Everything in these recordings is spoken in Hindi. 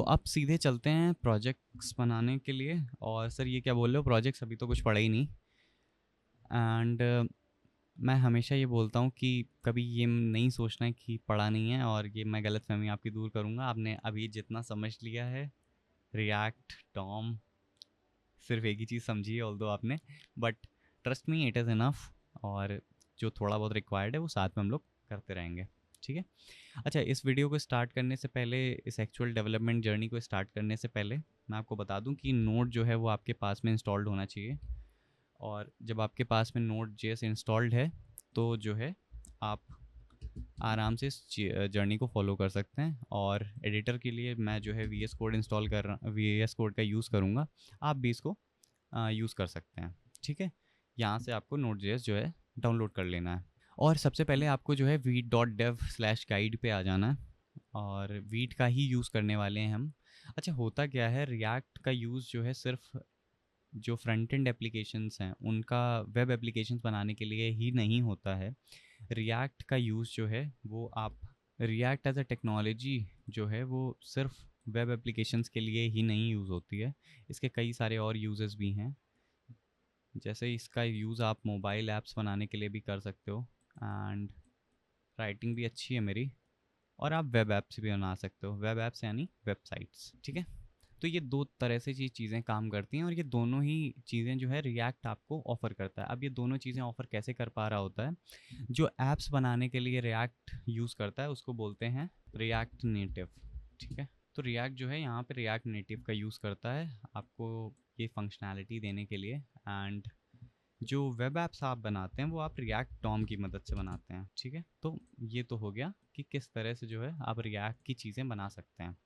अब सीधे चलते हैं प्रोजेक्ट्स बनाने के लिए। और सर ये क्या बोल रहे हो, प्रोजेक्ट्स अभी तो कुछ पढ़ा ही नहीं। एंड मैं हमेशा ये बोलता हूँ कि कभी ये नहीं सोचना है कि पढ़ा नहीं है, और ये मैं गलतफहमी आपकी दूर करूँगा। आपने अभी जितना समझ लिया है रिएक्ट टॉम, सिर्फ एक ही चीज़ समझी है ऑल्दो आपने, but trust me it is enough. और जो थोड़ा बहुत रिक्वायर्ड है वो साथ में हम लोग करते रहेंगे, ठीक है। अच्छा, इस वीडियो को स्टार्ट करने से पहले, इस एक्चुअल डेवलपमेंट जर्नी को स्टार्ट करने से पहले मैं आपको बता दूं कि नोड जो है वो आपके पास में इंस्टॉल्ड होना चाहिए। और जब आपके पास में नोड जेएस इंस्टॉल्ड है तो जो है आप आराम से इस जर्नी को फॉलो कर सकते हैं। और एडिटर के लिए मैं जो है वी एस कोड इंस्टॉल कर रहा, वी एस कोड का यूज़ करूँगा। आप भी इसको यूज़ कर सकते हैं, ठीक है। यहाँ से आपको नोड जेएस जो है डाउनलोड कर लेना है। और सबसे पहले आपको जो है वीट.dev/guide पे आ जाना है, और वीट का ही यूज़ करने वाले हैं हम। अच्छा, होता क्या है, रिएक्ट का यूज़ जो है सिर्फ जो फ्रंट एंड एप्लीकेशंस हैं उनका वेब एप्लीकेशंस बनाने के लिए ही नहीं होता है। रिएक्ट का यूज़ जो है वो आप, रिएक्ट एज अ टेक्नोलॉजी जो है वो सिर्फ वेब एप्लीकेशंस के लिए ही नहीं यूज़ होती है। इसके कई सारे और यूजेस भी हैं। जैसे इसका यूज़ आप मोबाइल ऐप्स बनाने के लिए भी कर सकते हो, एंड राइटिंग भी अच्छी है मेरी। और आप वेब ऐप्स भी बना सकते हो, वेब ऐप्स यानी वेबसाइट्स, ठीक है। तो ये दो तरह से चीज़ें काम करती हैं, और ये दोनों ही चीज़ें जो है रिएक्ट आपको ऑफ़र करता है। अब ये दोनों चीज़ें ऑफ़र कैसे कर पा रहा होता है, जो ऐप्स बनाने के लिए रिएक्ट यूज़ करता है उसको बोलते हैं रिएक्ट नेटिव, ठीक है। तो रिएक्ट जो है यहाँ पे रिएक्ट नेटिव का यूज़ करता है आपको ये फंक्शनैलिटी देने के लिए। एंड जो वेब ऐप्स आप बनाते हैं वो आप रिएक्ट डॉम की मदद से बनाते हैं, ठीक है। तो ये तो हो गया कि किस तरह से जो है आप रिएक्ट की चीज़ें बना सकते हैं।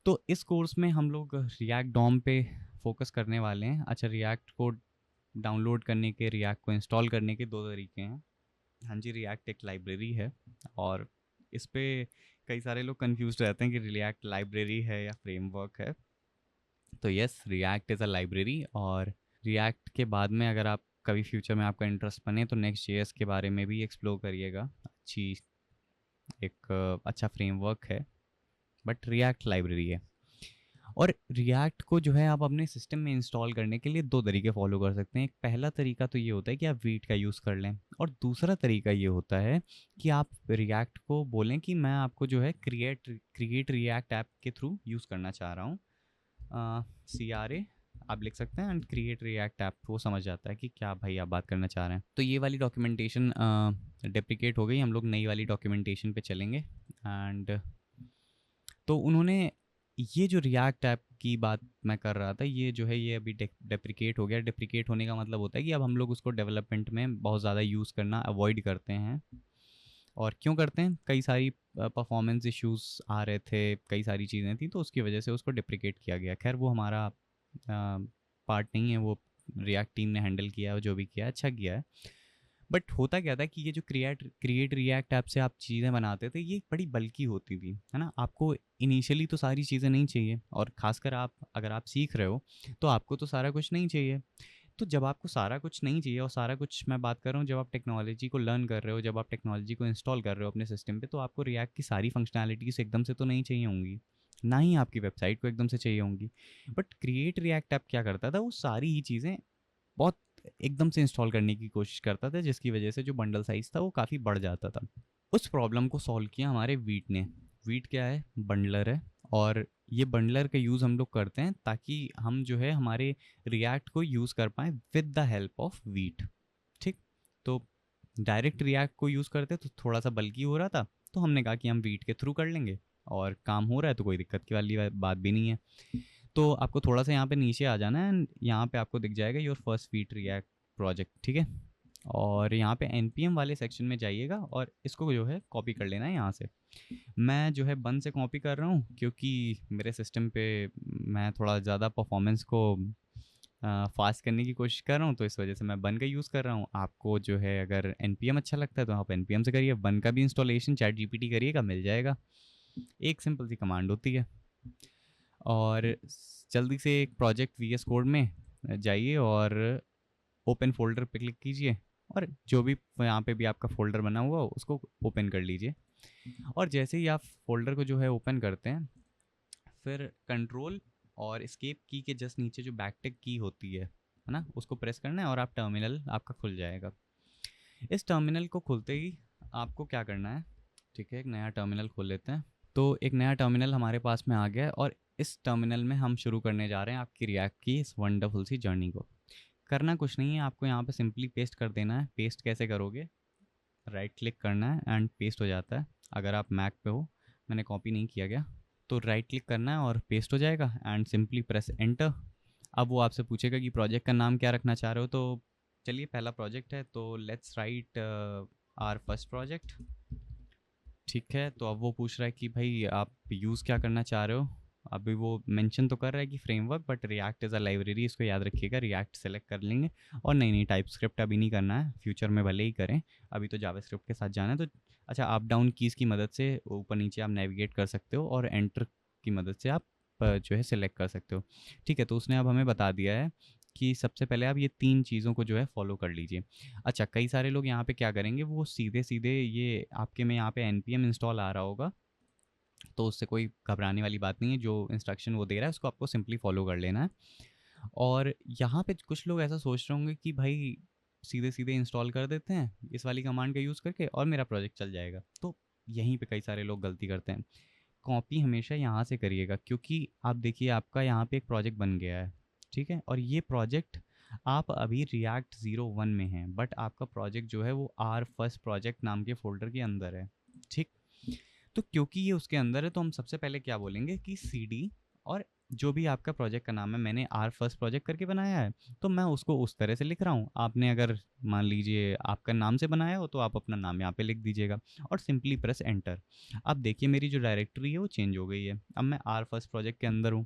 तो इस कोर्स में हम लोग रिएक्ट डॉम पे फोकस करने वाले हैं। अच्छा, रिएक्ट को डाउनलोड करने के, रिएक्ट को इंस्टॉल करने के दो तरीके हैं। हाँ जी, रिएक्ट एक लाइब्रेरी है, और इस पे कई सारे लोग कंफ्यूज रहते हैं कि रिएक्ट लाइब्रेरी है या फ्रेमवर्क है। तो yes, react is a library. और रिएक्ट के बाद में अगर आप कभी फ्यूचर में आपका इंटरेस्ट बने तो नेक्स्ट जेएस के बारे में भी एक्सप्लोर करिएगा। अच्छा फ्रेमवर्क है, बट रिएक्ट लाइब्रेरी है। और रिएक्ट को जो है आप अपने सिस्टम में इंस्टॉल करने के लिए दो तरीके फॉलो कर सकते हैं। एक पहला तरीका तो ये होता है कि आप वीट का यूज़ कर लें, और दूसरा तरीका ये होता है कि आप रिएक्ट को बोलें कि मैं आपको जो है क्रिएट रिएक्ट ऐप के थ्रू यूज़ करना चाह रहा हूँ। CRA आप लिख सकते हैं, एंड क्रिएट रिएक्ट ऐप, वो समझ जाता है कि क्या भाई आप बात करना चाह रहे हैं। तो ये वाली डॉक्यूमेंटेशन डेप्रिकेट हो गई, हम लोग नई वाली डॉक्यूमेंटेशन पे चलेंगे। एंड तो उन्होंने ये जो रिएक्ट ऐप की बात मैं कर रहा था, ये जो है ये अभी डेप्रिकेट हो गया। डेप्रिकेट होने का मतलब होता है कि अब हम लोग उसको डेवलपमेंट में बहुत ज़्यादा यूज़ करना अवॉइड करते हैं। और क्यों करते हैं, कई सारी परफॉर्मेंस इश्यूज आ रहे थे, कई सारी चीज़ें थी, तो उसकी वजह से उसको डिप्रिकेट किया गया। खैर वो हमारा पार्ट नहीं है, वो रिएक्ट टीम ने हैंडल किया है, जो भी किया है अच्छा किया है। बट होता क्या था कि ये जो क्रिएट रिएक्ट ऐप से आप चीज़ें बनाते थे ये बड़ी बल्कि होती थी, है ना। आपको इनिशियली तो सारी चीज़ें नहीं चाहिए, और ख़ासकर आप अगर आप सीख रहे हो तो आपको तो सारा कुछ नहीं चाहिए। तो जब आपको सारा कुछ नहीं चाहिए, और सारा कुछ मैं बात कर रहा हूँ जब आप टेक्नोलॉजी को लर्न कर रहे हो, जब आप टेक्नोलॉजी को इंस्टॉल कर रहे हो अपने सिस्टम पे, तो आपको रिएक्ट की सारी फंक्शनैलिटीज़ एकदम से तो नहीं चाहिए होंगी, ना ही आपकी वेबसाइट को एकदम से चाहिए होंगी। बट क्रिएट रिएक्ट ऐप क्या करता था, वो सारी ही चीज़ें बहुत एकदम से इंस्टॉल करने की कोशिश करता था, जिसकी वजह से जो बंडल साइज़ था वो काफ़ी बढ़ जाता था। उस प्रॉब्लम को सॉल्व किया हमारे वीट ने। वीट क्या है, बंडलर है। और ये बंडलर का यूज़ हम लोग करते हैं ताकि हम जो है हमारे रिएक्ट को यूज़ कर पाएँ with the help of wheat, ठीक। तो डायरेक्ट रिएक्ट को यूज़ करते तो थोड़ा सा बल्कि हो रहा था, तो हमने कहा कि हम वीट के थ्रू कर लेंगे, और काम हो रहा है तो कोई दिक्कत की वाली बात भी नहीं है। तो आपको थोड़ा सा यहाँ पे नीचे आ जाना है, एंड यहाँ पे आपको दिख जाएगा your first wheat react project, ठीक है। और यहाँ पे npm वाले सेक्शन में जाइएगा, और इसको जो है कॉपी कर लेना है यहाँ से। मैं जो है बन से कॉपी कर रहा हूँ क्योंकि मेरे सिस्टम पे मैं थोड़ा ज़्यादा परफॉर्मेंस को फास्ट करने की कोशिश कर रहा हूँ, तो इस वजह से मैं बन का यूज़ कर रहा हूँ। आपको जो है अगर npm अच्छा लगता है तो आप npm से करिए, बन का भी इंस्टॉलेशन चैट जीपीटी करिएगा, मिल जाएगा। एक सिंपल सी कमांड होती है। और जल्दी से एक प्रोजेक्ट वीएस कोड में जाइए और ओपन फोल्डर पे क्लिक कीजिए, और जो भी यहाँ पे भी आपका फोल्डर बना हुआ हो उसको ओपन कर लीजिए। और जैसे ही आप फोल्डर को जो है ओपन करते हैं, फिर कंट्रोल और एस्केप की के जस्ट नीचे जो बैकटिक की होती है ना, उसको प्रेस करना है और आप टर्मिनल आपका खुल जाएगा। इस टर्मिनल को खुलते ही आपको क्या करना है, ठीक है, एक नया टर्मिनल खोल लेते हैं। तो एक नया टर्मिनल हमारे पास में आ गया है और इस टर्मिनल में हम शुरू करने जा रहे हैं आपकी रिएक्ट की इस वंडरफुल सी जर्नी को। करना कुछ नहीं है, आपको यहाँ पे सिंपली पेस्ट कर देना है। पेस्ट कैसे करोगे, राइट क्लिक करना है एंड पेस्ट हो जाता है। अगर आप मैक पे हो, मैंने कॉपी नहीं किया गया, तो राइट क्लिक करना है और पेस्ट हो जाएगा एंड सिंपली प्रेस एंटर। अब वो आपसे पूछेगा कि प्रोजेक्ट का नाम क्या रखना चाह रहे हो, तो चलिए पहला प्रोजेक्ट है तो let's write our first project. ठीक है, तो अब वो पूछ रहा है कि भाई आप यूज़ क्या करना चाह रहे हो। अभी वो मेंशन तो कर रहा है कि framework, but react is a library, इसको याद रखिएगा। रिएक्ट सेलेक्ट कर लेंगे और नहीं टाइप स्क्रिप्ट अभी नहीं करना है, फ्यूचर में भले ही करें, अभी तो जावास्क्रिप्ट के साथ जाना है। तो अच्छा, अप डाउन कीज़ की मदद से ऊपर नीचे आप नेविगेट कर सकते हो और एंटर की मदद से आप जो है सिलेक्ट कर सकते हो। ठीक है, तो उसने अब हमें बता दिया है कि सबसे पहले आप ये 3 चीज़ों को जो है फॉलो कर लीजिए। अच्छा, कई सारे लोग यहाँ पे क्या करेंगे, वो सीधे सीधे ये आपके में यहाँ पे npm इंस्टॉल आ रहा होगा, तो उससे कोई घबराने वाली बात नहीं है। जो इंस्ट्रक्शन वो दे रहा है उसको आपको सिंपली फॉलो कर लेना है। और यहाँ पे कुछ लोग ऐसा सोच रहे होंगे कि भाई सीधे सीधे इंस्टॉल कर देते हैं इस वाली कमांड का यूज़ करके और मेरा प्रोजेक्ट चल जाएगा, तो यहीं पे कई सारे लोग गलती करते हैं। कॉपी हमेशा यहाँ से करिएगा, क्योंकि आप देखिए आपका यहाँ पे एक प्रोजेक्ट बन गया है, ठीक है, और ये प्रोजेक्ट आप अभी रिएक्ट 01 में हैं, बट आपका प्रोजेक्ट जो है वो आर फर्स्ट प्रोजेक्ट नाम के फोल्डर के अंदर है। ठीक, तो क्योंकि ये उसके अंदर है तो हम सबसे पहले क्या बोलेंगे कि cd और जो भी आपका प्रोजेक्ट का नाम है, मैंने आर फर्स्ट प्रोजेक्ट करके बनाया है तो मैं उसको उस तरह से लिख रहा हूँ। आपने अगर मान लीजिए आपका नाम से बनाया हो तो आप अपना नाम यहाँ पे लिख दीजिएगा और सिंपली प्रेस एंटर। अब देखिए मेरी जो डायरेक्टरी है वो चेंज हो गई है, अब मैं आर फर्स्ट प्रोजेक्ट के अंदर हूँ।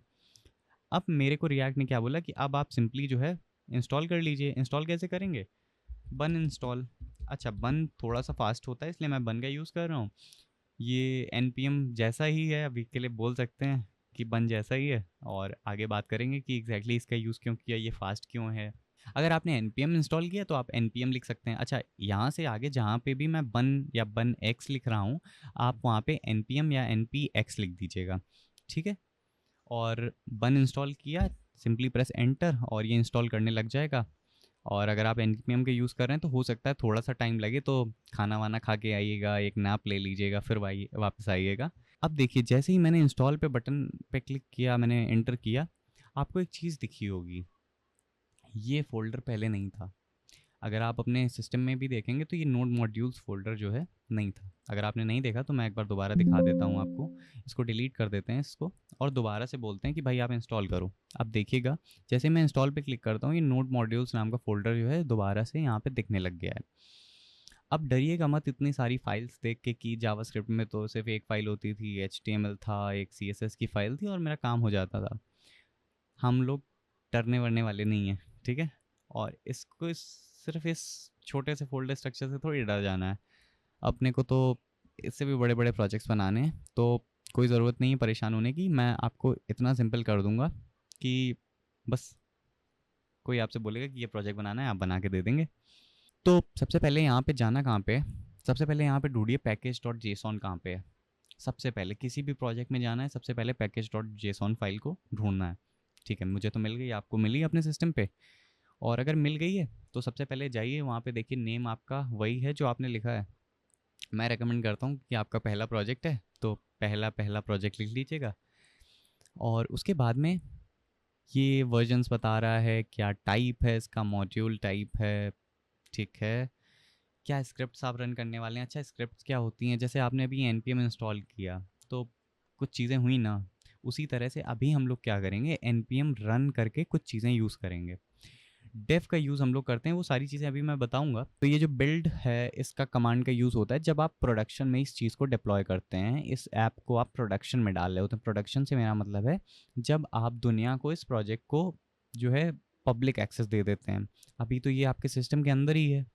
अब मेरे को रिएक्ट ने क्या बोला कि अब आप सिंपली जो है इंस्टॉल कर लीजिए। इंस्टॉल कैसे करेंगे, बन इंस्टॉल। अच्छा, बन थोड़ा सा फास्ट होता है इसलिए मैं बन का यूज़ कर रहा हूँ। ये npm जैसा ही है, अभी के लिए बोल सकते हैं कि बन जैसा ही है, और आगे बात करेंगे कि एग्जैक्टली इसका यूज़ क्यों किया, ये फास्ट क्यों है। अगर आपने npm इंस्टॉल किया तो आप npm लिख सकते हैं। अच्छा, यहाँ से आगे जहाँ पे भी मैं बन या बन x लिख रहा हूँ, आप वहाँ पे npm या npx लिख दीजिएगा। ठीक है, और बन इंस्टॉल किया, सिंपली प्रेस एंटर और ये इंस्टॉल करने लग जाएगा। और अगर आप npm के यूज़ कर रहे हैं तो हो सकता है थोड़ा सा टाइम लगे, तो खाना वाना खा के आइएगा, एक नैप ले लीजिएगा, फिर वापस आइएगा। अब देखिए जैसे ही मैंने इंस्टॉल पे बटन पे क्लिक किया, मैंने एंटर किया, आपको एक चीज़ दिखी होगी, ये फ़ोल्डर पहले नहीं था। अगर आप अपने सिस्टम में भी देखेंगे तो ये नोड मॉड्यूल्स फ़ोल्डर जो है नहीं था। अगर आपने नहीं देखा तो मैं एक बार दोबारा दिखा देता हूँ आपको। इसको डिलीट कर देते हैं इसको और दोबारा से बोलते हैं कि भाई आप इंस्टॉल करो। अब देखिएगा जैसे मैं इंस्टॉल पे क्लिक करता हूँ, ये नोड मॉड्यूल्स नाम का फ़ोल्डर जो है दोबारा से यहाँ पे दिखने लग गया है। अब डरिएगा मत इतनी सारी फाइल्स देख के कि जावास्क्रिप्ट में तो सिर्फ एक फ़ाइल होती थी, HTML था, एक CSS की फ़ाइल थी और मेरा काम हो जाता था। हम लोग डरने वरने वाले नहीं हैं, ठीक है, और सिर्फ इस छोटे से फोल्डर स्ट्रक्चर से थोड़ी डर जाना है। अपने को तो इससे भी बड़े बड़े प्रोजेक्ट्स बनाने हैं, तो कोई ज़रूरत नहीं है परेशान होने की। मैं आपको इतना सिंपल कर दूंगा कि बस कोई आपसे बोलेगा कि ये प्रोजेक्ट बनाना है, आप बना के दे देंगे। तो सबसे पहले यहाँ पे जाना कहाँ पे है, सबसे पहले यहाँ पे ढूंढिए पैकेज डॉट जेसॉन कहाँ पे है। सबसे पहले किसी भी प्रोजेक्ट में जाना है, सबसे पहले पैकेज डॉट जेसॉन फाइल को ढूंढना है। ठीक है, मुझे तो मिल गई, आपको मिली अपने सिस्टम पे, और अगर मिल गई है तो सबसे पहले जाइए वहाँ पे, देखिए नेम आपका वही है जो आपने लिखा है। मैं रेकमेंड करता हूँ कि आपका पहला प्रोजेक्ट है तो पहला पहला प्रोजेक्ट लिख लीजिएगा, और उसके बाद में ये वर्जन्स बता रहा है, क्या टाइप है इसका, मॉड्यूल टाइप है, ठीक है, क्या स्क्रिप्ट्स आप रन करने वाले हैं। अच्छा, स्क्रिप्ट्स क्या होती हैं, जैसे आपने अभी npm इंस्टॉल किया तो कुछ चीज़ें हुई ना, उसी तरह से अभी हम लोग क्या करेंगे, npm रन करके कुछ चीज़ें यूज़ करेंगे। डेफ का यूज़ हम लोग करते हैं, वो सारी चीज़ें अभी मैं बताऊंगा। तो ये जो बिल्ड है इसका कमांड का यूज़ होता है जब आप प्रोडक्शन में इस चीज़ को डिप्लॉय करते हैं, इस ऐप को आप प्रोडक्शन में डाल रहे होते हैं। प्रोडक्शन से मेरा मतलब है जब आप दुनिया को इस प्रोजेक्ट को जो है पब्लिक एक्सेस दे देते हैं। अभी तो ये आपके सिस्टम के अंदर ही है,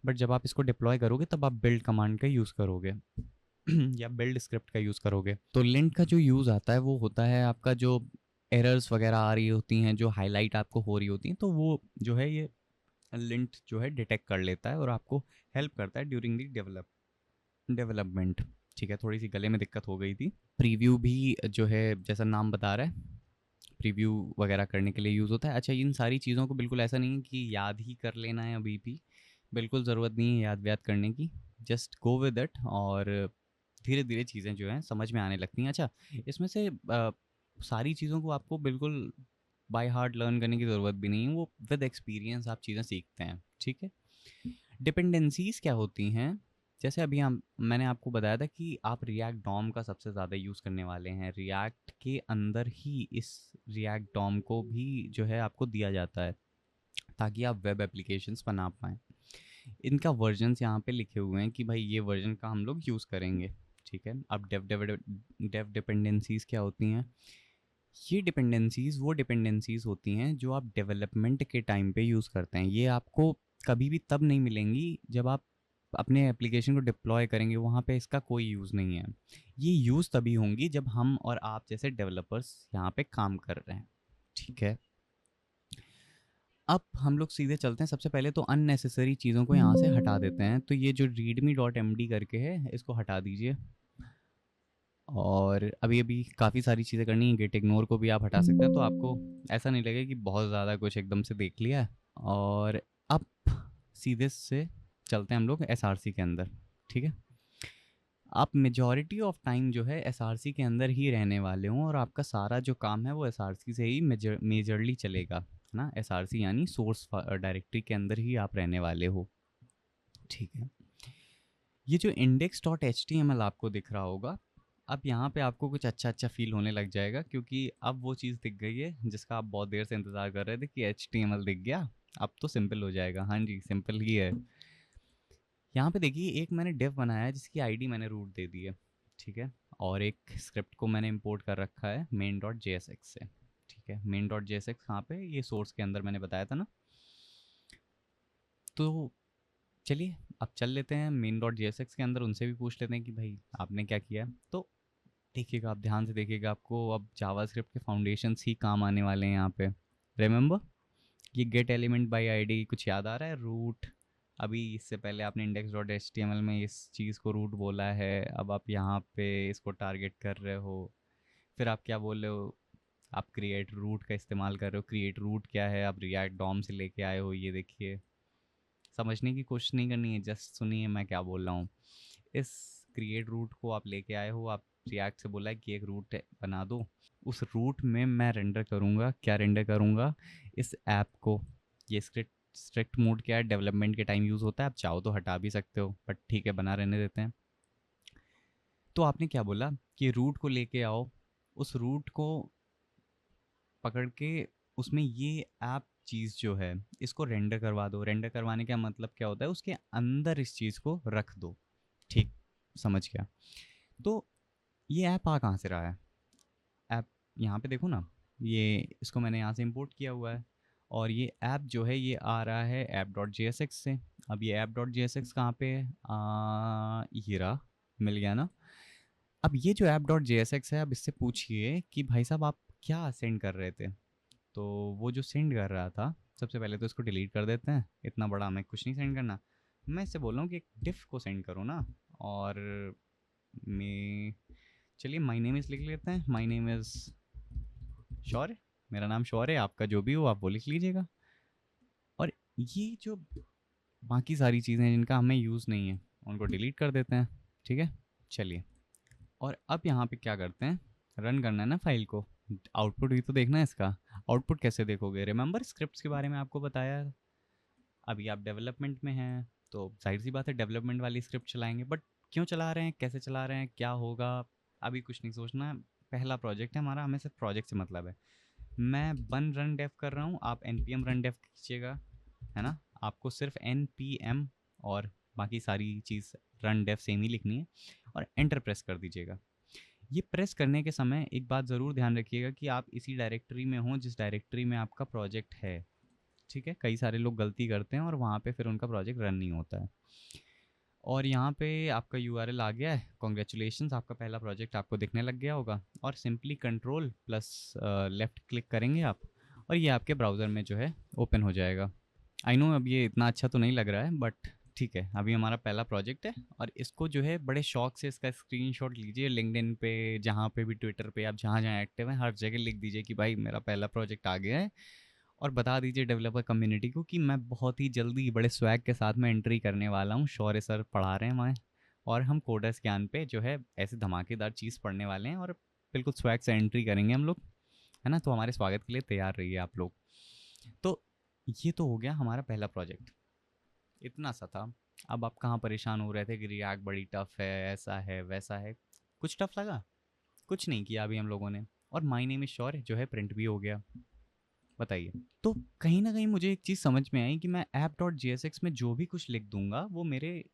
बट जब आप इसको डिप्लॉय करोगे तब आप बिल्ड कमांड का यूज़ करोगे या बिल्ड स्क्रिप्ट का यूज़ करोगे। तो लिंट का जो यूज़ आता है वो होता है आपका, जो एरर्स वगैरह आ रही होती हैं, जो हाईलाइट आपको हो रही होती हैं, तो वो जो है ये लिंट जो है डिटेक्ट कर लेता है और आपको हेल्प करता है ड्यूरिंग दी डेवलपमेंट। ठीक है, थोड़ी सी गले में दिक्कत हो गई थी। प्रीव्यू भी जो है जैसा नाम बता रहा है प्रीव्यू वगैरह करने के लिए यूज़ होता है। अच्छा, इन सारी चीज़ों को बिल्कुल ऐसा नहीं है कि याद ही कर लेना है अभी भी, बिल्कुल ज़रूरत नहीं है याद व्याद करने की, जस्ट गो विद इट और धीरे धीरे चीज़ें जो हैं समझ में आने लगती हैं। अच्छा, इसमें से सारी चीज़ों को आपको बिल्कुल बाय हार्ट लर्न करने की ज़रूरत भी नहीं है, वो विद एक्सपीरियंस आप चीज़ें सीखते हैं। ठीक है, डिपेंडेंसीज क्या होती हैं, जैसे अभी हम मैंने आपको बताया था कि आप रिएक्ट डॉम का सबसे ज़्यादा यूज़ करने वाले हैं। रिएक्ट के अंदर ही इस रिएक्ट डॉम को भी जो है आपको दिया जाता है ताकि आप वेब एप्लीकेशंस बना पाएँ। इनका वर्जन्स यहाँ पे लिखे हुए हैं कि भाई ये वर्जन का हम लोग यूज़ करेंगे। ठीक है, अब डेव डिपेंडेंसीज क्या होती हैं, ये डिपेंडेंसीज वो डिपेंडेंसीज होती हैं जो आप डेवलपमेंट के टाइम पे यूज़ करते हैं। ये आपको कभी भी तब नहीं मिलेंगी जब आप अपने एप्लीकेशन को डिप्लॉय करेंगे, वहाँ पे इसका कोई यूज़ नहीं है। ये यूज़ तभी होंगी जब हम और आप जैसे डेवलपर्स यहाँ पे काम कर रहे हैं। ठीक है, अब हम लोग सीधे चलते हैं। सबसे पहले तो अननेसेसरी चीज़ों को यहाँ से हटा देते हैं। तो ये जो readme.md करके है इसको हटा दीजिए। और अभी अभी काफ़ी सारी चीज़ें करनी है, गेट इग्नोर को भी आप हटा सकते हैं, तो आपको ऐसा नहीं लगेगा कि बहुत ज़्यादा कुछ एकदम से देख लिया है। और अब सीधे से चलते हैं हम लोग एसआरसी के अंदर। ठीक है, आप मेजॉरिटी ऑफ टाइम जो है एसआरसी के अंदर ही रहने वाले हों और आपका सारा जो काम है वो एसआरसी से ही मेजरली चलेगा, है ना। एसआरसी यानी सोर्स डायरेक्टरी के अंदर ही आप रहने वाले हो। ठीक है, ये जो index.html आपको दिख रहा होगा, अब यहाँ पे आपको कुछ अच्छा अच्छा फील होने लग जाएगा क्योंकि अब वो चीज़ दिख गई है जिसका आप बहुत देर से इंतज़ार कर रहे थे कि HTML दिख गया, अब तो सिंपल हो जाएगा। हाँ जी, सिंपल ही है। यहाँ पे देखिए, एक मैंने डिव बनाया है जिसकी आईडी मैंने रूट दे दी है। ठीक है, और एक स्क्रिप्ट को मैंने इंपोर्ट कर रखा है main.jsx से। ठीक है, main.jsx कहाँ पे, ये सोर्स के अंदर मैंने बताया था ना। तो चलिए अब चल लेते हैं main.jsx के अंदर, उनसे भी पूछ लेते हैं कि भाई आपने क्या किया। तो देखिएगा, आप ध्यान से देखिएगा, आपको अब जावास्क्रिप्ट के फाउंडेशंस ही काम आने वाले हैं यहाँ पे। रिमेंबर, ये गेट एलिमेंट बाय आईडी कुछ याद आ रहा है, रूट। अभी इससे पहले आपने index.html में इस चीज़ को रूट बोला है, अब आप यहाँ पे इसको टारगेट कर रहे हो। फिर आप क्या बोल रहे हो, आप क्रिएट रूट का इस्तेमाल कर रहे हो। क्रिएट रूट क्या है, आप रिएक्ट डॉम से लेके आए हो। ये देखिए, समझने की कोशिश नहीं करनी है, जस्ट सुनिए मैं क्या बोल रहा हूँ। इस क्रिएट रूट को आप लेके आए हो, आप रिएक्ट से बोला है कि एक रूट बना दो। उस रूट में मैं रेंडर करूँगा, क्या रेंडर करूँगा, इस ऐप को। ये स्ट्रिक्ट मोड क्या है, डेवलपमेंट के टाइम यूज़ होता है, आप चाहो तो हटा भी सकते हो, बट ठीक है, बना रहने देते हैं। तो आपने क्या बोला कि रूट को लेके आओ, उस रूट को पकड़ के उसमें ये ऐप चीज़ जो है इसको रेंडर करवा दो। रेंडर करवाने का मतलब क्या होता है, उसके अंदर इस चीज़ को रख दो। ठीक, समझ गया। तो ये ऐप आ कहाँ से रहा है, ऐप यहाँ पे देखो ना, ये इसको मैंने यहाँ से इंपोर्ट किया हुआ है और ये ऐप जो है ये आ रहा है app.jsx से। अब ये app.jsx कहाँ पे है, ये रहा, मिल गया ना। अब ये जो app.jsx है, अब इससे पूछिए कि भाई साहब आप क्या सेंड कर रहे थे। तो वो जो सेंड कर रहा था, सबसे पहले तो इसको डिलीट कर देते हैं, इतना बड़ा हमें कुछ नहीं सेंड करना। मैं इससे बोल रहा हूँ कि एक डिफ को सेंड करो ना। और मैं, चलिए माई नेम इज़ लिख लेते हैं, माई नेम इज़ शौर्य, मेरा नाम शौर्य, आपका जो भी हो आप वो लिख लीजिएगा। और ये जो बाकी सारी चीज़ें हैं जिनका हमें यूज़ नहीं है उनको डिलीट कर देते हैं। ठीक है, चलिए। और अब यहाँ पे क्या करते हैं, रन करना है ना फाइल को, आउटपुट भी तो देखना है इसका। आउटपुट कैसे देखोगे, रिमेंबर स्क्रिप्ट्स के बारे में आपको बताया। अभी आप डेवलपमेंट में हैं तो जाहिर सी बात है डेवलपमेंट वाली स्क्रिप्ट चलाएंगे, बट क्यों चला रहे हैं, कैसे चला रहे हैं, क्या होगा, अभी कुछ नहीं सोचना है। पहला प्रोजेक्ट है हमारा, हमें सिर्फ प्रोजेक्ट से मतलब है। मैं बन रन डेव कर रहा हूँ, आप npm रन डेव कीजिएगा, है ना। आपको सिर्फ npm और बाकी सारी चीज़ रन डेव सेम ही लिखनी है और एंटर प्रेस कर दीजिएगा। ये प्रेस करने के समय एक बात ज़रूर ध्यान रखिएगा कि आप इसी डायरेक्टरी में हो जिस डायरेक्टरी में आपका प्रोजेक्ट है। ठीक है, कई सारे लोग गलती करते हैं और वहाँ पे फिर उनका प्रोजेक्ट रन नहीं होता है। और यहाँ पे आपका यूआरएल आ गया है, कॉन्ग्रेचुलेशंस, आपका पहला प्रोजेक्ट आपको दिखने लग गया होगा। और simply control plus left click करेंगे आप और ये आपके ब्राउज़र में जो है ओपन हो जाएगा। आई नो अब ये इतना अच्छा तो नहीं लग रहा है, बट ठीक है, अभी हमारा पहला प्रोजेक्ट है और इसको जो है बड़े शौक से इसका स्क्रीनशॉट लीजिए, लिंक्डइन पे, जहाँ पे भी, ट्विटर पे, आप जहाँ जहाँ एक्टिव हैं हर जगह लिख दीजिए कि भाई मेरा पहला प्रोजेक्ट आ गया है, और बता दीजिए डेवलपर कम्युनिटी को कि मैं बहुत ही जल्दी बड़े स्वैग के साथ में एंट्री करने वाला हूँ, शौर्य सर पढ़ा रहे हैं वहाँ, और हम कोडर्स ज्ञान पे जो है ऐसे धमाकेदार चीज़ पढ़ने वाले हैं और बिल्कुल स्वैग से एंट्री करेंगे हम लोग, है ना। तो हमारे स्वागत के लिए तैयार रहिए आप लोग। तो ये तो हो गया हमारा पहला प्रोजेक्ट, इतना सा था। अब आप कहाँ परेशान हो रहे थे कि रिएक्ट बड़ी टफ है, ऐसा है वैसा है, कुछ टफ लगा? कुछ नहीं किया अभी हम लोगों ने, और माय नेम इज शौर्य जो है प्रिंट भी हो गया। बताइए। तो कहीं ना कहीं मुझे एक चीज़ समझ में आई कि मैं app dot G S X में जो भी कुछ लिख दूंगा वो मेरे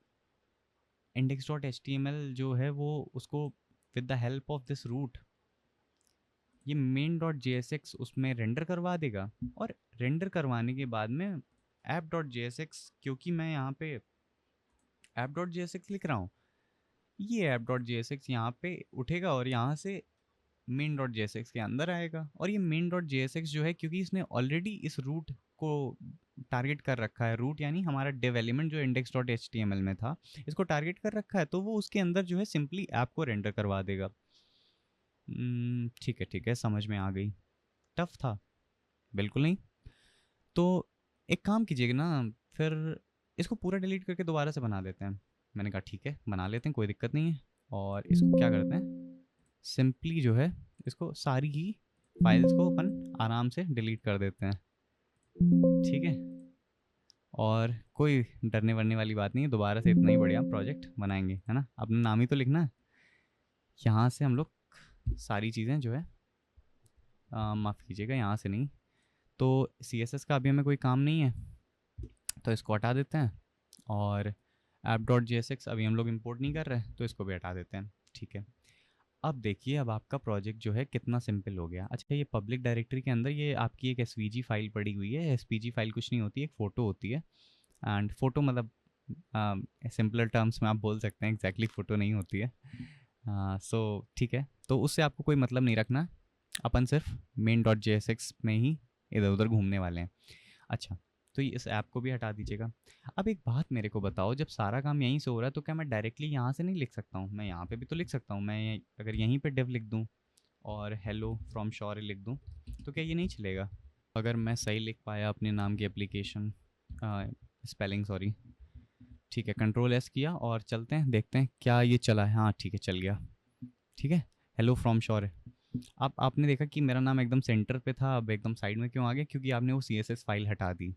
index dot H T M L जो है वो उसको with the help of this route ये main dot J S X उसमें रेंडर करवा देगा, और रेंडर करवाने के बाद में app dot J S X, क्योंकि मैं यहाँ पे app dot J S X लिख रहा हूँ, ये app dot J S x यहाँ पे उठेगा और यहाँ से main dot J S x के अंदर आएगा। और ये main dot J S x जो है, क्योंकि इसने ऑलरेडी इस रूट को टारगेट कर रखा है, रूट यानी हमारा डेव एलिमेंट जो index dot H T M L में था, इसको टारगेट कर रखा है, तो वो उसके अंदर जो है सिंपली ऐप को रेंडर करवा देगा। ठीक है, समझ में आ गई। टफ था? बिल्कुल नहीं। तो एक काम कीजिएगा ना, फिर इसको पूरा डिलीट करके दोबारा से बना देते हैं। मैंने कहा ठीक है, बना लेते हैं, कोई दिक्कत नहीं है। और इसको क्या करते हैं, सिंपली जो है इसको सारी ही फाइल्स को अपन आराम से डिलीट कर देते हैं, ठीक है। और कोई डरने वरने वाली बात नहीं है, दोबारा से इतना ही बढ़िया प्रोजेक्ट बनाएंगे, है ना। अपना नाम ही तो लिखना है। यहाँ से हम लोग सारी चीज़ें जो है माफ़ कीजिएगा, यहाँ से नहीं, तो सी एस एस का अभी हमें कोई काम नहीं है, तो इसको हटा देते हैं। और app dot G S x अभी हम लोग इम्पोर्ट नहीं कर रहे, तो इसको भी हटा देते हैं, ठीक है। अब देखिए, अब आपका प्रोजेक्ट जो है कितना सिंपल हो गया। अच्छा, ये पब्लिक डायरेक्टरी के अंदर ये आपकी एक एसवीजी फाइल पड़ी हुई है। एसवीजी फाइल कुछ नहीं होती, एक फ़ोटो होती है, एंड फोटो मतलब सिंपलर टर्म्स में आप बोल सकते हैं एग्जैक्टली फ़ोटो नहीं होती है। सो ठीक है, तो उससे आपको कोई मतलब नहीं रखना, अपन सिर्फ main dot J S X में ही इधर उधर घूमने वाले हैं। अच्छा, तो ये इस ऐप को भी हटा दीजिएगा। अब एक बात मेरे को बताओ, जब सारा काम यहीं से हो रहा है तो क्या मैं डायरेक्टली यहाँ से नहीं लिख सकता हूँ? मैं यहाँ पे भी तो लिख सकता हूँ। मैं अगर यहीं पे डिव लिख दूँ और हेलो फ्रॉम शौर्य लिख दूँ, तो क्या ये नहीं चलेगा? अगर मैं सही लिख पाया अपने नाम की एप्लीकेशन, स्पेलिंग सॉरी, ठीक है, कंट्रोल एस किया और चलते हैं, देखते हैं क्या ये चला है। हाँ ठीक है, चल गया, ठीक है। हेलो फ्रॉम शौर्य। अब आपने देखा कि मेरा नाम एकदम सेंटर पे था, अब एकदम साइड में क्यों आ गया? क्योंकि आपने वो सी एस एस फाइल हटा दी।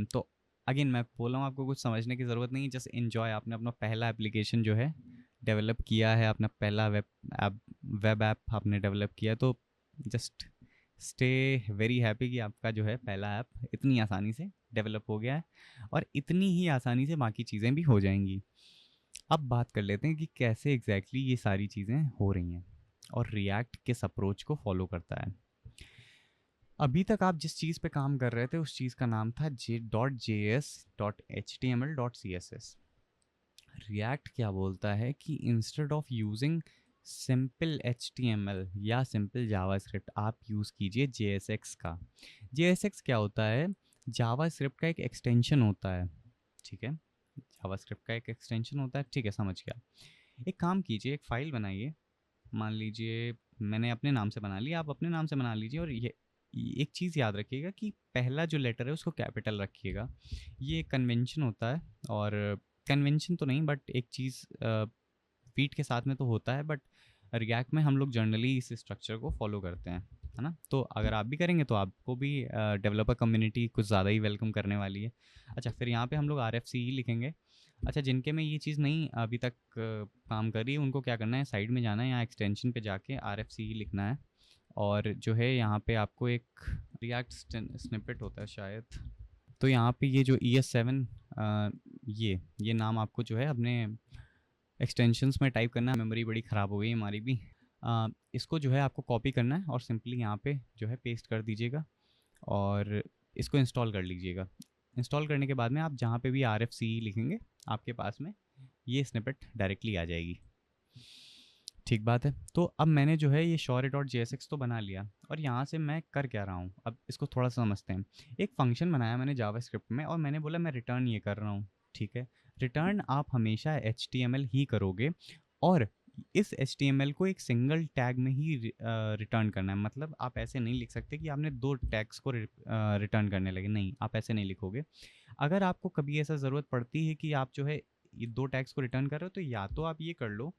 तो अगेन मैं बोल रहा हूँ, आपको कुछ समझने की ज़रूरत नहीं, जस्ट इन्जॉय। आपने अपना पहला एप्लीकेशन जो है डेवलप किया है, अपना पहला वेब ऐप आपने डेवलप किया, तो जस्ट स्टे वेरी हैप्पी कि आपका जो है पहला ऐप इतनी आसानी से डेवलप हो गया है, और इतनी ही आसानी से बाकी चीज़ें भी हो जाएंगी। अब बात कर लेते हैं कि कैसे एग्जैक्टली ये सारी चीज़ें हो रही हैं और रिएक्ट किस अप्रोच को फॉलो करता है। अभी तक आप जिस चीज़ पे काम कर रहे थे उस चीज़ का नाम था JS.HTML.CSS। रिएक्ट क्या बोलता है कि instead of using simple HTML या सिंपल जावास्क्रिप्ट, आप यूज़ कीजिए JSX का। JSX क्या होता है? जावास्क्रिप्ट का एक एक्सटेंशन होता है, ठीक है। जावास्क्रिप्ट का एक एक्सटेंशन होता है, ठीक है, समझ गया। एक काम कीजिए, एक फ़ाइल बनाइए, मान लीजिए मैंने अपने नाम से बना लिया, आप अपने नाम से बना लीजिए, और ये एक चीज़ याद रखिएगा कि पहला जो लेटर है उसको कैपिटल रखिएगा। ये कन्वेंशन होता है, और कन्वेंशन तो नहीं बट एक चीज़ वीट के साथ में तो होता है, बट रिएक्ट में हम लोग जनरली इस स्ट्रक्चर को फॉलो करते हैं, है ना। तो अगर आप भी करेंगे तो आपको भी डेवलपर कम्युनिटी कुछ ज़्यादा ही वेलकम करने वाली है। अच्छा, फिर यहाँ पे हम लोग RFC ही लिखेंगे। अच्छा, जिनके में ये चीज़ नहीं अभी तक काम कर रही है, उनको क्या करना है, साइड में जाना है, यहाँ एक्सटेंशन पे जाके RFC ही लिखना है, और जो है यहाँ पे आपको एक रिएक्ट स्निपेट होता है शायद, तो यहाँ पे ये जो ES7 ये नाम आपको जो है अपने एक्सटेंशंस में टाइप करना है। मेमोरी बड़ी ख़राब हो गई हमारी भी। इसको जो है आपको कॉपी करना है और सिंपली यहाँ पे जो है पेस्ट कर दीजिएगा, और इसको इंस्टॉल कर लीजिएगा। इंस्टॉल करने के बाद में आप जहाँ पे भी RFC लिखेंगे आपके पास में ये स्निपेट डायरेक्टली आ जाएगी, ठीक बात है। तो अब मैंने जो है ये शौर्य.jsx तो बना लिया, और यहाँ से मैं कर क्या रहा हूँ, अब इसको थोड़ा सा समझते हैं। एक फंक्शन बनाया मैंने जावास्क्रिप्ट में, और मैंने बोला मैं रिटर्न ये कर रहा हूँ, ठीक है। रिटर्न आप हमेशा HTML ही करोगे और इस HTML को एक सिंगल टैग में ही रिटर्न करना है। मतलब आप ऐसे नहीं लिख सकते कि आपने 2 टैग्स को रिटर्न करने लगे, नहीं, आप ऐसे नहीं लिखोगे। अगर आपको कभी ऐसा ज़रूरत पड़ती है कि आप जो है ये 2 टैग्स को रिटर्न कर रहे हो, तो या तो आप ये कर लो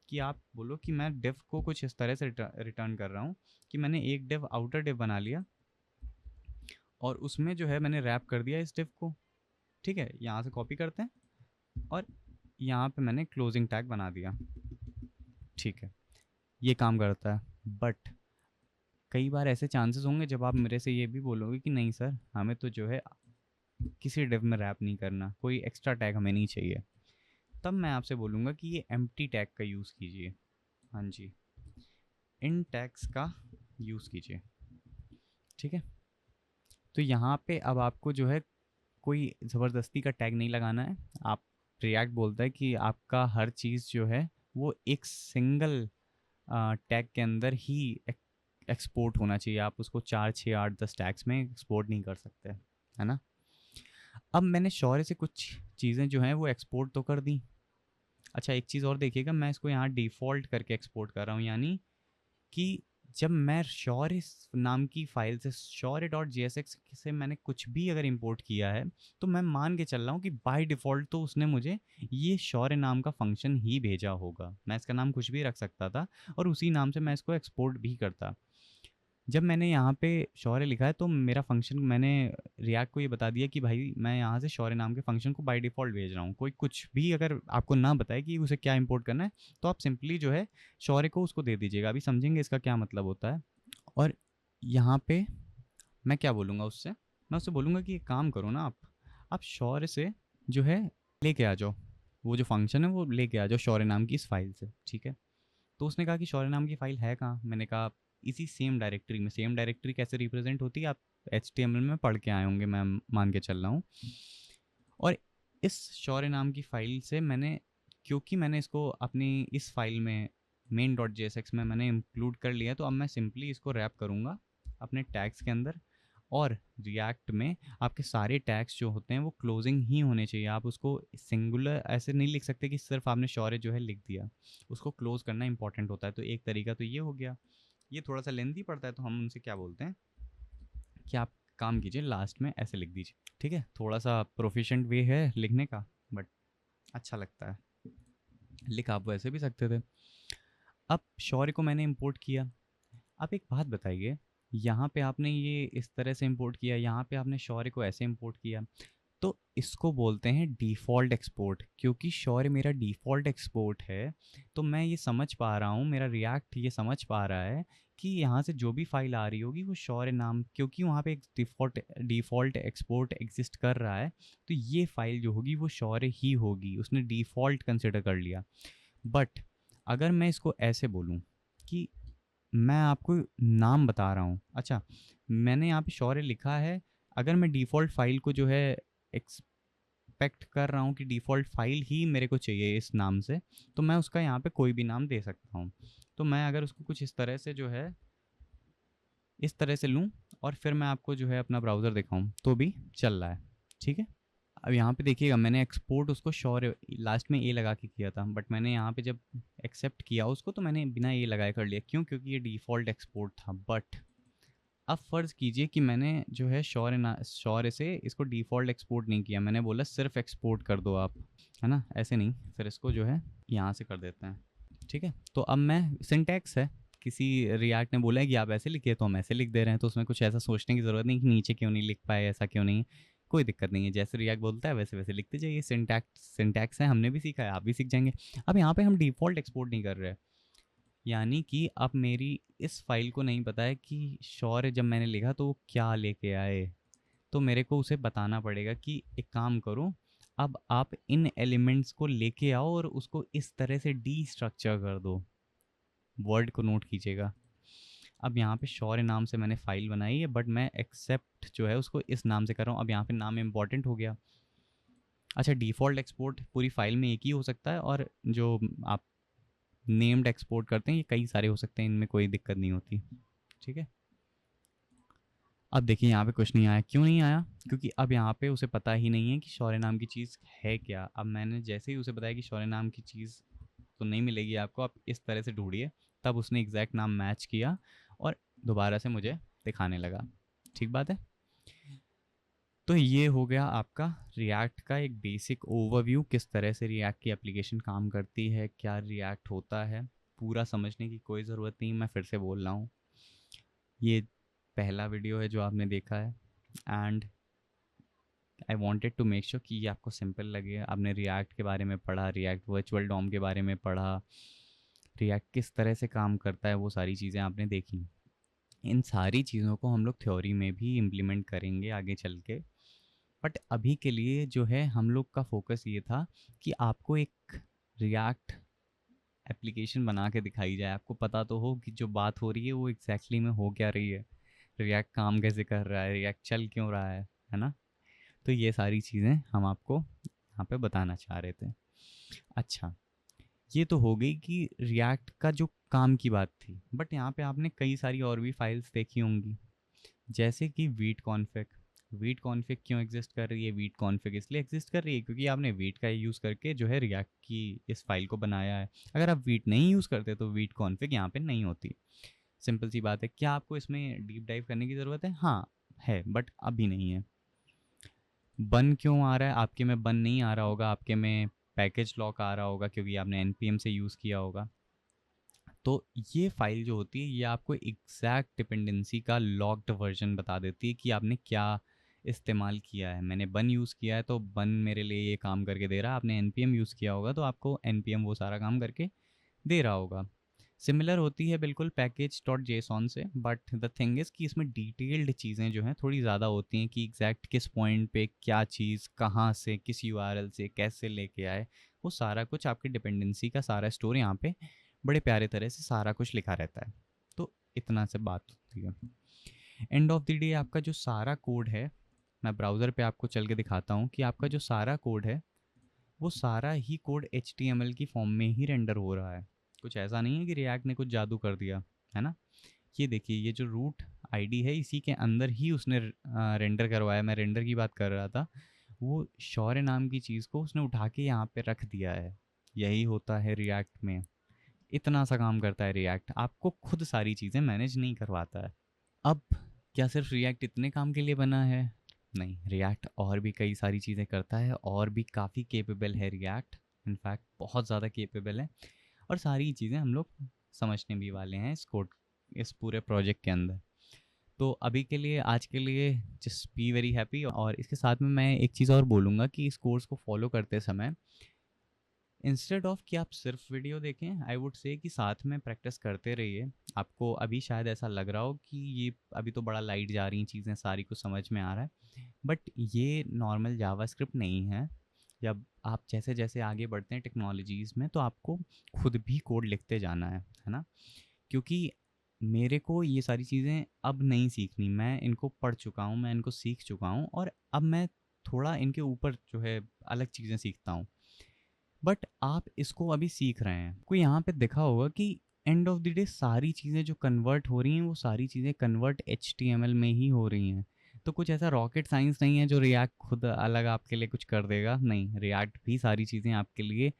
कि आप बोलो कि मैं डिव को कुछ इस तरह से रिटर्न कर रहा हूँ कि मैंने एक डिव आउटर डिव बना लिया और उसमें जो है मैंने रैप कर दिया इस डिव को, ठीक है। यहाँ से कॉपी करते हैं और यहाँ पे मैंने क्लोजिंग टैग बना दिया, ठीक है। ये काम करता है। बट कई बार ऐसे चांसेस होंगे जब आप मेरे से ये भी बोलोगे कि नहीं सर, हमें तो जो है किसी डिव में रैप नहीं करना, कोई एक्स्ट्रा टैग हमें नहीं चाहिए। तब मैं आपसे बोलूँगा कि ये एम्प्टी टैग का यूज़ कीजिए। हाँ जी, इन टैग्स का यूज़ कीजिए, ठीक है। तो यहाँ पे अब आपको जो है कोई ज़बरदस्ती का टैग नहीं लगाना है। आप रिएक्ट बोलता है कि आपका हर चीज़ जो है वो एक सिंगल टैग के अंदर ही एक्सपोर्ट होना चाहिए। आप उसको 4, 6, 8, 10 टैग्स में एक्सपोर्ट नहीं कर सकते, है ना। अब मैंने शौर्य से कुछ चीज़ें जो हैं वो एक्सपोर्ट तो कर दी। अच्छा, एक चीज़ और देखिएगा, मैं इसको यहाँ डिफ़ॉल्ट करके एक्सपोर्ट कर रहा हूँ, यानी कि जब मैं शौर्य नाम की फ़ाइल से शौर्य.jsx से मैंने कुछ भी अगर इंपोर्ट किया है, तो मैं मान के चल रहा हूँ कि बाय डिफ़ॉल्ट तो उसने मुझे ये शौर्य नाम का फ़ंक्शन ही भेजा होगा। मैं इसका नाम कुछ भी रख सकता था और उसी नाम से मैं इसको एक्सपोर्ट भी करता। जब मैंने यहाँ पे शौर्य लिखा है तो मेरा फंक्शन, मैंने रिएक्ट को ये बता दिया कि भाई मैं यहाँ से शौर्य नाम के फंक्शन को बाय डिफ़ॉल्ट भेज रहा हूँ। कोई कुछ भी अगर आपको ना बताए कि उसे क्या इंपोर्ट करना है, तो आप सिंपली जो है शौर्य को उसको दे दीजिएगा। अभी समझेंगे इसका क्या मतलब होता है। और यहाँ पे मैं क्या बोलूँगा उससे, मैं उससे बोलूँगा कि एक काम करो ना, आप शौर्य से जो है लेके आ जाओ, वो जो फंक्शन है वो लेके आ जाओ शौर्य नाम की इस फाइल से, ठीक है। तो उसने कहा कि शौर्य नाम की फ़ाइल है कहाँ? मैंने कहा इसी सेम डायरेक्टरी में। सेम डायरेक्टरी कैसे रिप्रेजेंट होती है, आप HTML में पढ़ के आए होंगे, मैं मान के चल रहा हूँ। और इस शौर्य नाम की फ़ाइल से मैंने, क्योंकि मैंने इसको अपनी इस फाइल में main.jsx में मैंने इंक्लूड कर लिया, तो अब मैं सिंपली इसको रैप करूँगा अपने टैग्स के अंदर। और रिएक्ट में आपके सारे टैग्स जो होते हैं वो क्लोजिंग ही होने चाहिए। आप उसको सिंगुलर ऐसे नहीं लिख सकते कि सिर्फ आपने शौर्य जो है लिख दिया, उसको क्लोज करना इंपॉर्टेंट होता है। तो एक तरीका तो ये हो गया। ये थोड़ा सा लेंथी पड़ता है, तो हम उनसे क्या बोलते हैं कि आप काम कीजिए लास्ट में ऐसे लिख दीजिए, ठीक है। थोड़ा सा प्रोफिशिएंट वे है लिखने का, बट अच्छा लगता है। लिख आप वैसे भी सकते थे। अब शौर्य को मैंने इंपोर्ट किया। अब एक बात बताइए, यहाँ पे आपने ये इस तरह से इंपोर्ट किया, यहाँ पे आपने शौर्य को ऐसे इंपोर्ट किया, तो इसको बोलते हैं डिफ़ॉल्ट एक्सपोर्ट। क्योंकि शौर्य मेरा डिफ़ॉल्ट एक्सपोर्ट है, तो मैं ये समझ पा रहा हूँ, मेरा रिएक्ट ये समझ पा रहा है कि यहाँ से जो भी फाइल आ रही होगी वो शौर्य नाम, क्योंकि वहाँ पे एक डिफ़ॉल्ट एक्सपोर्ट एग्जिस्ट कर रहा है, तो ये फाइल जो होगी वो शौर्य ही होगी। उसने डिफ़ॉल्ट कंसिडर कर लिया। बट अगर मैं इसको ऐसे बोलूँ कि मैं आपको नाम बता रहा हूँ, अच्छा मैंने यहाँ पे शौर्य लिखा है, अगर मैं डिफ़ॉल्ट फाइल को जो है एक्सपेक्ट कर रहा हूँ कि डिफ़ॉल्ट फाइल ही मेरे को चाहिए इस नाम से, तो मैं उसका यहाँ पे कोई भी नाम दे सकता हूँ। तो मैं अगर उसको कुछ इस तरह से जो है इस तरह से लूँ और फिर मैं आपको जो है अपना ब्राउज़र दिखाऊँ तो भी चल रहा है, ठीक है। अब यहाँ पे देखिएगा, मैंने एक्सपोर्ट उसको शौर्य लास्ट में ए लगा के किया था, बट मैंने यहाँ पे जब एक्सेप्ट किया उसको तो मैंने बिना ए लगाए कर लिया। क्यों? क्योंकि ये डिफ़ॉल्ट एक्सपोर्ट था। बट अब फ़र्ज़ कीजिए कि मैंने जो है शौर्य से इसको डिफ़ॉल्ट एक्सपोर्ट नहीं किया, मैंने बोला सिर्फ एक्सपोर्ट कर दो आप, है ना, ऐसे नहीं। फिर इसको जो है यहाँ से कर देते हैं, ठीक है। तो अब मैं सिंटैक्स है, किसी रिएक्ट ने बोला है कि आप ऐसे लिखिए तो हम ऐसे लिख दे रहे हैं, तो उसमें कुछ ऐसा सोचने की ज़रूरत नहीं कि नीचे क्यों नहीं लिख पाए, ऐसा क्यों नहीं। कोई दिक्कत नहीं है, जैसे रिएक्ट बोलता है वैसे वैसे लिखते जाइए। सिंटैक्स है, हमने भी सीखा है, आप भी सीख जाएंगे। अब यहाँ पे हम डिफ़ॉल्ट एक्सपोर्ट नहीं कर रहे हैं, यानी कि अब मेरी इस फाइल को नहीं पता है कि शौर्य जब मैंने लिखा तो वो क्या लेके आए, तो मेरे को उसे बताना पड़ेगा कि एक काम करो, अब आप इन एलिमेंट्स को लेके आओ और उसको इस तरह से डीस्ट्रक्चर कर दो। वर्ड को नोट कीजिएगा। अब यहाँ पे शौर्य नाम से मैंने फ़ाइल बनाई है, बट मैं एक्सेप्ट जो है उसको इस नाम से कर रहा हूँ। अब यहाँ पे नाम इम्पॉर्टेंट हो गया। अच्छा, डिफ़ॉल्ट एक्सपोर्ट पूरी फाइल में एक ही हो सकता है, और जो आप नेम्ड एक्सपोर्ट करते हैं ये कई सारे हो सकते हैं, इनमें कोई दिक्कत नहीं होती, ठीक है। अब देखिए यहाँ पे कुछ नहीं आया, क्यों नहीं आया? क्योंकि अब यहाँ पे उसे पता ही नहीं है कि शौर्य नाम की चीज़ है क्या। अब मैंने जैसे ही उसे बताया कि शौर्य नाम की चीज़ तो नहीं मिलेगी आपको, आप इस तरह से ढूंढिए, तब उसने एग्जैक्ट नाम मैच किया और दोबारा से मुझे दिखाने लगा। ठीक बात है। तो ये हो गया आपका रिएक्ट का एक बेसिक ओवरव्यू, किस तरह से रिएक्ट की एप्लीकेशन काम करती है, क्या रिएक्ट होता है। पूरा समझने की कोई ज़रूरत नहीं, मैं फिर से बोल रहा हूँ, ये पहला वीडियो है जो आपने देखा है, and I wanted to make sure कि ये आपको सिंपल लगे। आपने रिएक्ट के बारे में पढ़ा, रिएक्ट वर्चुअल डॉम के बारे में पढ़ा, रिएक्ट किस तरह से काम करता है, वो सारी चीज़ें आपने देखी। इन सारी चीज़ों को हम लोग थ्योरी में भी इम्प्लीमेंट करेंगे आगे चल के, बट अभी के लिए जो है हम लोग का फोकस ये था कि आपको एक रिएक्ट एप्लीकेशन बना के दिखाई जाए, आपको पता तो हो कि जो बात हो रही है वो एग्जैक्टली में हो क्या रही है, रिएक्ट काम कैसे कर रहा है, रिएक्ट चल क्यों रहा है ना। तो ये सारी चीज़ें हम आपको यहाँ पे बताना चाह रहे थे। अच्छा, ये तो हो गई कि रिएक्ट का जो काम की बात थी, बट यहाँ पे आपने कई सारी और भी फाइल्स देखी होंगी, जैसे कि वीट कॉन्फ़िग। वीट कॉन्फ़िग क्यों एग्जिस्ट कर रही है? वीट कॉन्फ़िग इसलिए एग्जिस्ट कर रही है क्योंकि आपने वीट का यूज़ करके जो है रिएक्ट की इस फाइल को बनाया है। अगर आप वीट नहीं यूज़ करते तो वीट कॉन्फ़िग यहाँ पे नहीं होती। सिंपल सी बात है। क्या आपको इसमें डीप डाइव करने की ज़रूरत है? हाँ है, बट अभी नहीं है। बन क्यों आ रहा है? आपके में बन नहीं आ रहा होगा, आपके में पैकेज लॉक आ रहा होगा क्योंकि आपने npm से यूज़ किया होगा। तो ये फाइल जो होती है ये आपको एग्जैक्ट डिपेंडेंसी का लॉक्ड वर्जन बता देती है कि आपने क्या इस्तेमाल किया है। मैंने बन यूज़ किया है तो बन मेरे लिए ये काम करके दे रहा है, आपने npm यूज़ किया होगा तो आपको npm वो सारा काम करके दे रहा होगा। सिमिलर होती है बिल्कुल पैकेज डॉट जेसॉन से, बट द थिंग इज़ कि इसमें डिटेल्ड चीज़ें जो हैं थोड़ी ज़्यादा होती हैं कि एग्जैक्ट किस पॉइंट पे क्या चीज़ कहाँ से किस यूआरएल से कैसे लेके आए, वो सारा कुछ आपकी डिपेंडेंसी का सारा स्टोर यहाँ पे बड़े प्यारे तरह से सारा कुछ लिखा रहता है। तो इतना से बात होती है। एंड ऑफ द डे आपका जो सारा कोड है, मैं ब्राउज़र पे आपको चल के दिखाता हूँ कि आपका जो सारा कोड है वो सारा ही कोड HTML की फॉर्म में ही रेंडर हो रहा है। कुछ ऐसा नहीं है कि रिएक्ट ने कुछ जादू कर दिया है ना। ये देखिए, ये जो रूट आईडी है इसी के अंदर ही उसने रेंडर करवाया। मैं रेंडर की बात कर रहा था, वो शौर्य नाम की चीज़ को उसने उठा के यहाँ पे रख दिया है। यही होता है रिएक्ट में, इतना सा काम करता है रिएक्ट, आपको खुद सारी चीज़ें मैनेज नहीं करवाता है। अब क्या सिर्फ रिएक्ट इतने काम के लिए बना है? नहीं, रिएक्ट और भी कई सारी चीज़ें करता है, और भी काफ़ी केपेबल है रिएक्ट। इनफैक्ट बहुत ज़्यादा केपेबल है, और सारी चीज़ें हम लोग समझने भी वाले हैं इस कोड, इस पूरे प्रोजेक्ट के अंदर। तो अभी के लिए, आज के लिए, जस्ट बी वेरी हैप्पी। और इसके साथ में मैं एक चीज़ और बोलूँगा कि इस कोर्स को फॉलो करते समय इंस्टेड ऑफ कि आप सिर्फ वीडियो देखें, आई वुड से कि साथ में प्रैक्टिस करते रहिए। आपको अभी शायद ऐसा लग रहा हो कि ये अभी तो बड़ा लाइट जा रही चीज़ें, सारी कुछ समझ में आ रहा है, बट ये नॉर्मल जावास्क्रिप्ट नहीं है। जब आप जैसे जैसे आगे बढ़ते हैं टेक्नोलॉजीज़ में, तो आपको खुद भी कोड लिखते जाना है ना। क्योंकि मेरे को ये सारी चीज़ें अब नहीं सीखनी, मैं इनको पढ़ चुका हूँ, मैं इनको सीख चुका हूँ, और अब मैं थोड़ा इनके ऊपर जो है अलग चीज़ें सीखता हूँ। बट आप इसको अभी सीख रहे हैं, कोई यहाँ पे देखा होगा कि एंड ऑफ द डे सारी चीज़ें जो कन्वर्ट हो रही हैं वो सारी चीज़ें कन्वर्ट HTML में ही हो रही हैं। तो कुछ ऐसा रॉकेट साइंस नहीं है जो रिएक्ट खुद अलग आपके लिए कुछ कर देगा, नहीं, रिएक्ट भी सारी चीज़ें आपके लिए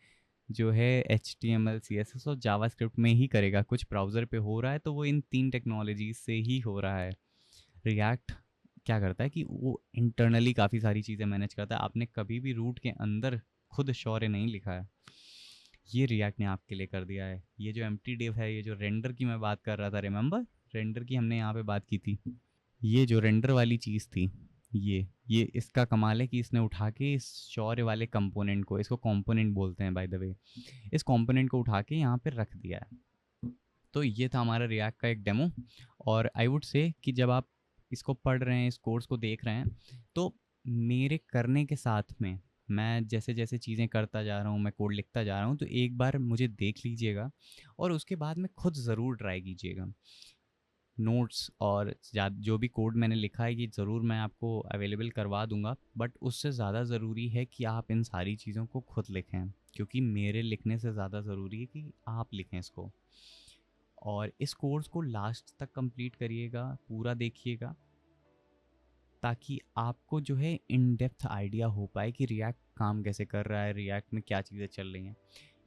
जो है HTML CSS और जावास्क्रिप्ट में ही करेगा। कुछ ब्राउज़र पे हो रहा है तो वो इन तीन टेक्नोलॉजीज से ही हो रहा है। रिएक्ट क्या करता है कि वो इंटरनली काफ़ी सारी चीज़ें मैनेज करता है। आपने कभी भी रूट के अंदर खुद शौर्य नहीं लिखा है, ये रिएक्ट ने आपके लिए कर दिया है। ये जो एम्प्टी डिव है, ये जो रेंडर की मैं बात कर रहा था, रिमेंबर रेंडर की हमने यहाँ पे बात की थी, ये जो रेंडर वाली चीज़ थी, ये इसका कमाल है कि इसने उठा के इस शौर्य वाले कंपोनेंट को, इसको कंपोनेंट बोलते हैं बाय द वे, इस कंपोनेंट को उठा के यहाँ पे रख दिया है। तो ये था हमारा रिएक्ट का एक डेमो। और आई वुड से कि जब आप इसको पढ़ रहे हैं, इस कोर्स को देख रहे हैं, तो मेरे करने के साथ में मैं जैसे जैसे चीज़ें करता जा रहा हूँ, मैं कोड लिखता जा रहा हूँ, तो एक बार मुझे देख लीजिएगा और उसके बाद में खुद ज़रूर ट्राई कीजिएगा। नोट्स और जो भी कोड मैंने लिखा है ये ज़रूर मैं आपको अवेलेबल करवा दूंगा, बट उससे ज़्यादा ज़रूरी है कि आप इन सारी चीज़ों को खुद लिखें, क्योंकि मेरे लिखने से ज़्यादा ज़रूरी है कि आप लिखें इसको। और इस कोर्स को लास्ट तक कंप्लीट करिएगा, पूरा देखिएगा, ताकि आपको जो है इन डेप्थ आइडिया हो पाए कि रिएक्ट काम कैसे कर रहा है, रिएक्ट में क्या चीज़ें चल रही हैं।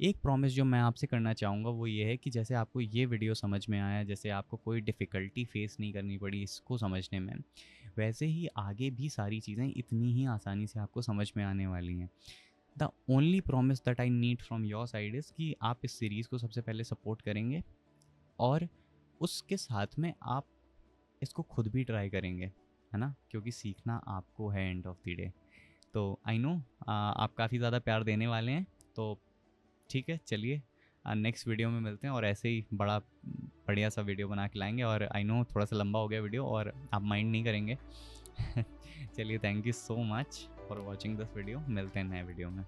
एक प्रॉमिस जो मैं आपसे करना चाहूँगा वो ये है कि जैसे आपको ये वीडियो समझ में आया, जैसे आपको कोई डिफ़िकल्टी फेस नहीं करनी पड़ी इसको समझने में, वैसे ही आगे भी सारी चीज़ें इतनी ही आसानी से आपको समझ में आने वाली हैं। The only promise that I need from your side is कि आप इस सीरीज़ को सबसे पहले सपोर्ट करेंगे और उसके साथ में आप इसको खुद भी ट्राई करेंगे, है ना? क्योंकि सीखना आपको है एंड ऑफ द डे। तो आई नो आप काफ़ी ज़्यादा प्यार देने वाले हैं, तो ठीक है, चलिए नेक्स्ट वीडियो में मिलते हैं और ऐसे ही बड़ा बढ़िया सा वीडियो बना के लाएंगे। और आई नो थोड़ा सा लंबा हो गया वीडियो और आप माइंड नहीं करेंगे। चलिए, thank you so much for watching this video. मिलते हैं नए वीडियो में।